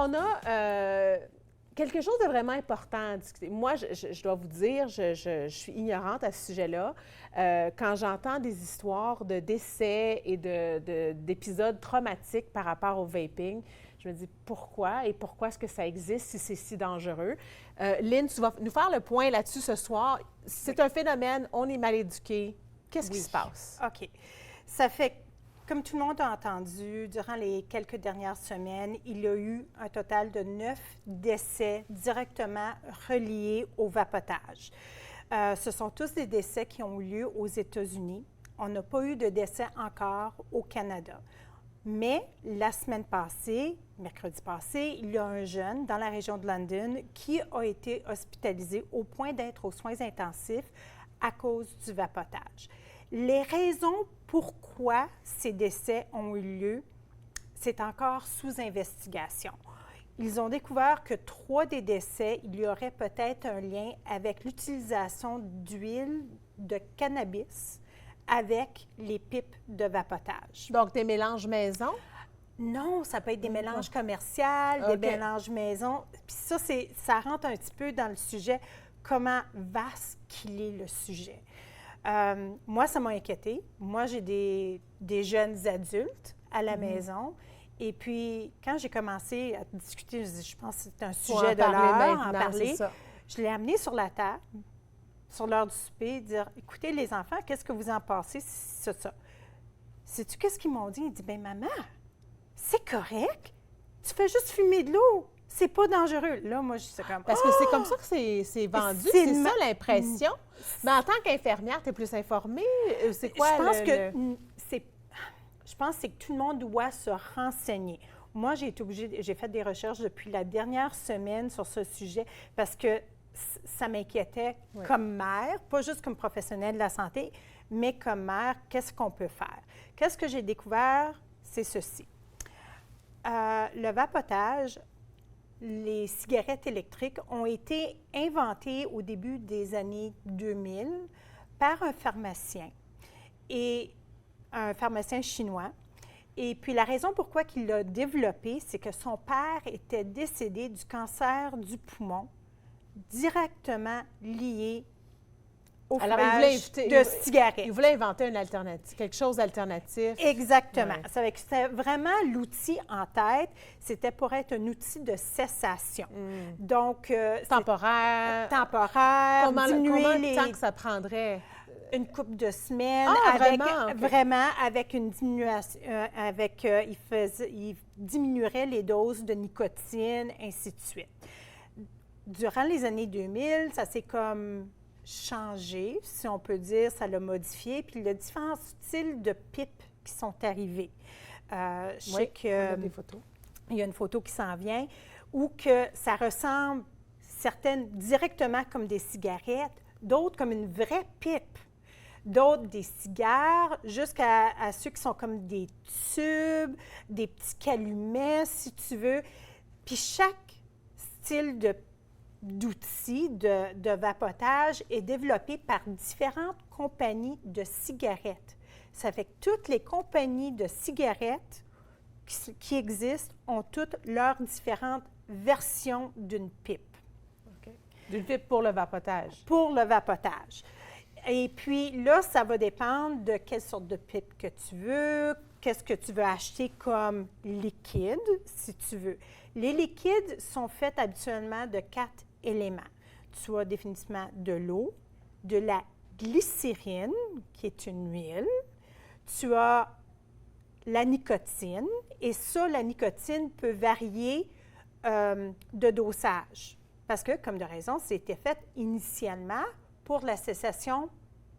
on a quelque chose de vraiment important à discuter. Moi, je dois vous dire, je suis ignorante à ce sujet-là. Quand j'entends des histoires de décès et d'épisodes traumatiques par rapport au vaping, je me dis pourquoi et pourquoi est-ce que ça existe si c'est si dangereux. Lynn, tu vas nous faire le point là-dessus ce soir. C'est un phénomène, on est mal éduqué. Qu'est-ce qui se passe? OK. Ça fait, comme tout le monde a entendu, durant les quelques dernières semaines, il y a eu un total de 9 décès directement reliés au vapotage. Ce sont tous des décès qui ont eu lieu aux États-Unis. On n'a pas eu de décès encore au Canada. Mais la semaine passée, mercredi passé, il y a un jeune dans la région de London qui a été hospitalisé au point d'être aux soins intensifs à cause du vapotage. Les raisons pourquoi ces décès ont eu lieu, c'est encore sous investigation. Ils ont découvert que 3 des décès, il y aurait peut-être un lien avec l'utilisation d'huile de cannabis avec les pipes de vapotage. Donc, des mélanges maison? Non, ça peut être des mélanges commerciaux, des mélanges maison. Puis ça rentre un petit peu dans le sujet, comment vaste qu'il est le sujet. Moi, ça m'a inquiétée. Moi, j'ai des jeunes adultes à la maison. Et puis, quand j'ai commencé à discuter, je pense que c'est un sujet de l'heure, en parler, je l'ai amené sur la table, sur l'heure du souper, dire, écoutez, les enfants, qu'est-ce que vous en pensez? Ça. Sais-tu qu'est-ce qu'ils m'ont dit? Ils disent, bien, maman, c'est correct. Tu fais juste fumer de l'eau. C'est pas dangereux. Là, moi, je suis comme... Parce que c'est comme ça que c'est vendu. C'est ça l'impression. Mais en tant qu'infirmière, tu es plus informée? C'est quoi Je pense que c'est que tout le monde doit se renseigner. Moi, j'ai fait des recherches depuis la dernière semaine sur ce sujet parce que ça m'inquiétait comme mère, pas juste comme professionnelle de la santé, mais comme mère, qu'est-ce qu'on peut faire? Qu'est-ce que j'ai découvert? C'est ceci. Le vapotage, les cigarettes électriques ont été inventées au début des années 2000 par un pharmacien chinois. Et puis, la raison pourquoi il l'a développé, c'est que son père était décédé du cancer du poumon directement lié au fumage de cigarettes. Il voulait inventer une alternative, quelque chose d'alternatif. Exactement. Ouais. C'était vraiment l'outil en tête. C'était pour être un outil de cessation. Donc, temporaire. Combien de temps que ça prendrait? Une couple de semaines. Vraiment? Avec une diminution. Il diminuerait les doses de nicotine, ainsi de suite. Durant les années 2000, ça s'est comme changé, si on peut dire, ça l'a modifié. Puis il y a différents styles de pipes qui sont arrivés. Je sais que des photos. Il y a une photo qui s'en vient, où que ça ressemble, certaines directement comme des cigarettes, d'autres comme une vraie pipe, d'autres des cigares, jusqu'à ceux qui sont comme des tubes, des petits calumets, si tu veux. Puis chaque style d'outils de vapotage est développé par différentes compagnies de cigarettes. Ça fait que toutes les compagnies de cigarettes qui existent ont toutes leurs différentes versions d'une pipe. Okay. D'une pipe pour le vapotage? Pour le vapotage. Et puis là, ça va dépendre de quelle sorte de pipe que tu veux, qu'est-ce que tu veux acheter comme liquide, si tu veux. Les liquides sont faits habituellement de 4 éléments. Tu as définitivement de l'eau, de la glycérine, qui est une huile. Tu as la nicotine. Et ça, la nicotine peut varier de dosage. Parce que, comme de raison, c'était fait initialement pour la cessation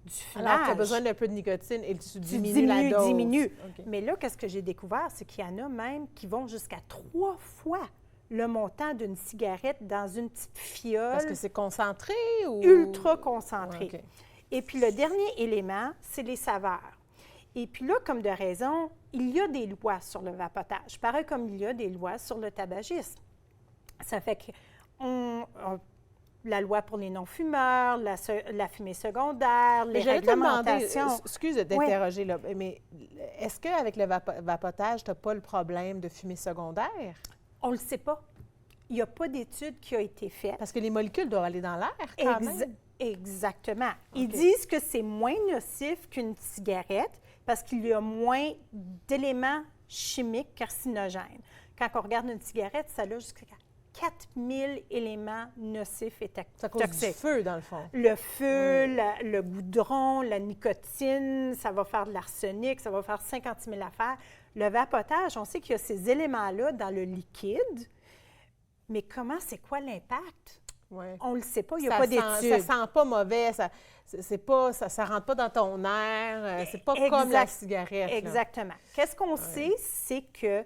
du fumage. Alors, tu as besoin d'un peu de nicotine et tu diminues la dose. Okay. Mais là, qu'est-ce que j'ai découvert? C'est qu'il y en a même qui vont jusqu'à 3 fois le montant d'une cigarette dans une petite fiole. Parce que c'est concentré ou... Ultra concentré. Okay. Et puis, le dernier élément, c'est les saveurs. Et puis là, comme de raison, il y a des lois sur le vapotage, pareil comme il y a des lois sur le tabagisme. Ça fait que la loi pour les non-fumeurs, la fumée secondaire, les réglementations. Excuse d'interroger, là, mais est-ce qu'avec le vapotage, tu n'as pas le problème de fumée secondaire? On ne le sait pas. il n'y a pas d'étude qui a été faite. Parce que les molécules doivent aller dans l'air quand même. Exactement. Ils disent que c'est moins nocif qu'une cigarette parce qu'il y a moins d'éléments chimiques carcinogènes. Quand on regarde une cigarette, ça a jusqu'à 4000 éléments nocifs et toxiques. Ça cause du feu, dans le fond. Le feu, le goudron, la nicotine, ça va faire de l'arsenic, ça va faire 50 000 affaires. Le vapotage, on sait qu'il y a ces éléments-là dans le liquide, mais c'est quoi l'impact? Ouais. On ne le sait pas, il n'y a pas d'études. Ça sent pas mauvais, ça rentre pas dans ton air, c'est pas comme la cigarette. Exactement. Qu'est-ce qu'on sait? C'est que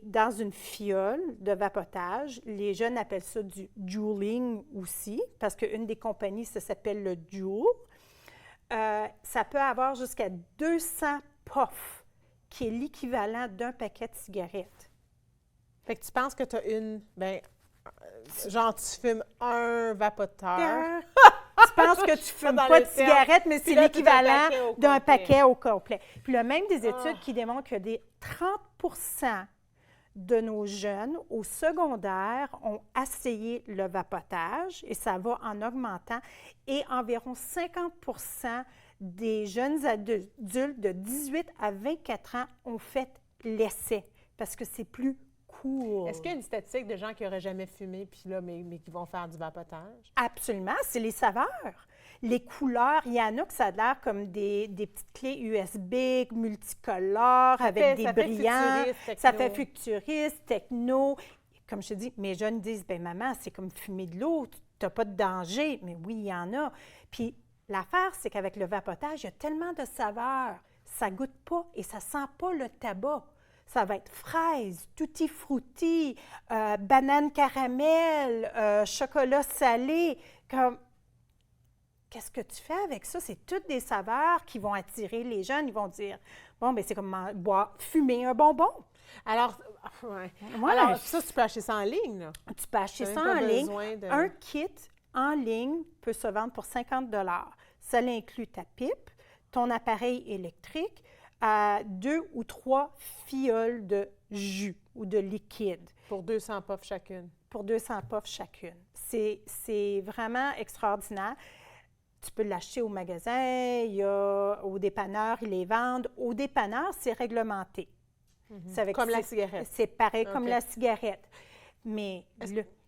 dans une fiole de vapotage, les jeunes appellent ça du juuling aussi, parce qu'une des compagnies, ça s'appelle le Juul. Ça peut avoir jusqu'à 200 puffs, qui est l'équivalent d'un paquet de cigarettes. Fait que tu penses que tu as genre, tu fumes un vapoteur. Tu penses que tu fumes pas de cigarette, mais c'est l'équivalent d'un paquet au complet. Puis là, même des études qui démontrent que 30 de nos jeunes au secondaire ont essayé le vapotage et ça va en augmentant. Et environ 50 des jeunes adultes de 18 à 24 ans ont fait l'essai parce que c'est plus cool. Est-ce qu'il y a une statistique de gens qui n'auraient jamais fumé puis là, mais qui vont faire du vapotage? Absolument, c'est les saveurs. Les couleurs, il y en a que ça a l'air comme des petites clés USB multicolores avec des brillants. Ça fait futuriste, techno. Comme je te dis, mes jeunes disent, bien maman, c'est comme fumer de l'eau, tu n'as pas de danger. Mais oui, il y en a. Puis l'affaire, c'est qu'avec le vapotage, il y a tellement de saveurs. Ça ne goûte pas et ça ne sent pas le tabac. Ça va être fraise, tutti frutti, banane caramel, chocolat salé. Qu'est-ce que tu fais avec ça? C'est toutes des saveurs qui vont attirer les jeunes. Ils vont dire, bon, bien, c'est comme fumer un bonbon. Alors, Alors, ça, tu peux acheter ça en ligne, là? Tu peux acheter ça en ligne. Un kit en ligne peut se vendre pour 50 $. Ça inclut ta pipe, ton appareil électrique, 2 ou 3 fioles de jus ou de liquide. Pour 200 puffs chacune. Pour 200 puffs chacune. C'est vraiment extraordinaire. Tu peux l'acheter au magasin, au dépanneur, ils les vendent. Au dépanneur, c'est réglementé. Comme la cigarette. C'est pareil comme la cigarette. Mais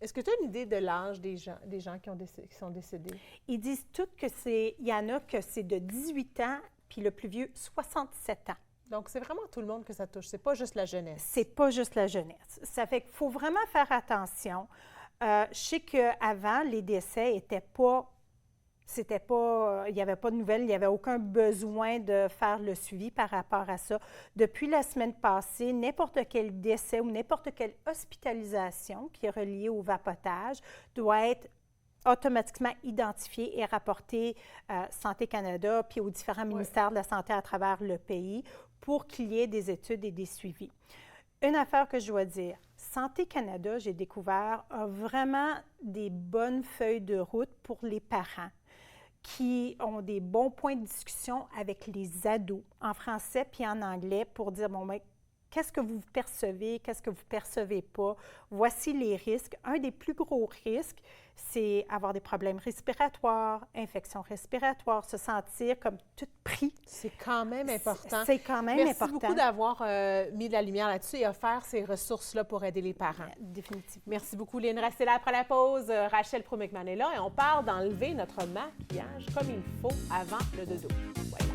est-ce que tu as une idée de l'âge des gens qui sont décédés? Ils disent tous il y en a que c'est de 18 ans, puis le plus vieux, 67 ans. Donc, c'est vraiment tout le monde que ça touche. C'est pas juste la jeunesse. C'est pas juste la jeunesse. Ça fait qu'il faut vraiment faire attention. Je sais qu'avant, les décès n'étaient pas... il n'y avait pas de nouvelles, il n'y avait aucun besoin de faire le suivi par rapport à ça. Depuis la semaine passée, n'importe quel décès ou n'importe quelle hospitalisation qui est reliée au vapotage doit être automatiquement identifié et rapporté à Santé Canada puis aux différents ministères de la Santé à travers le pays pour qu'il y ait des études et des suivis. Une affaire que je dois dire, Santé Canada, j'ai découvert, a vraiment des bonnes feuilles de route pour les parents qui ont des bons points de discussion avec les ados en français puis en anglais pour dire, bon, ben, qu'est-ce que vous percevez, qu'est-ce que vous ne percevez pas? Voici les risques. Un des plus gros risques, c'est avoir des problèmes respiratoires, infections respiratoires, se sentir comme tout pris. C'est quand même important. C'est quand même important. Merci beaucoup d'avoir mis de la lumière là-dessus et offert ces ressources-là pour aider les parents. Définitivement. Merci beaucoup, Lynn. Restez là après la pause. Rachel Pro-McMahon est là et on parle d'enlever notre maquillage comme il faut avant le dodo. Voilà.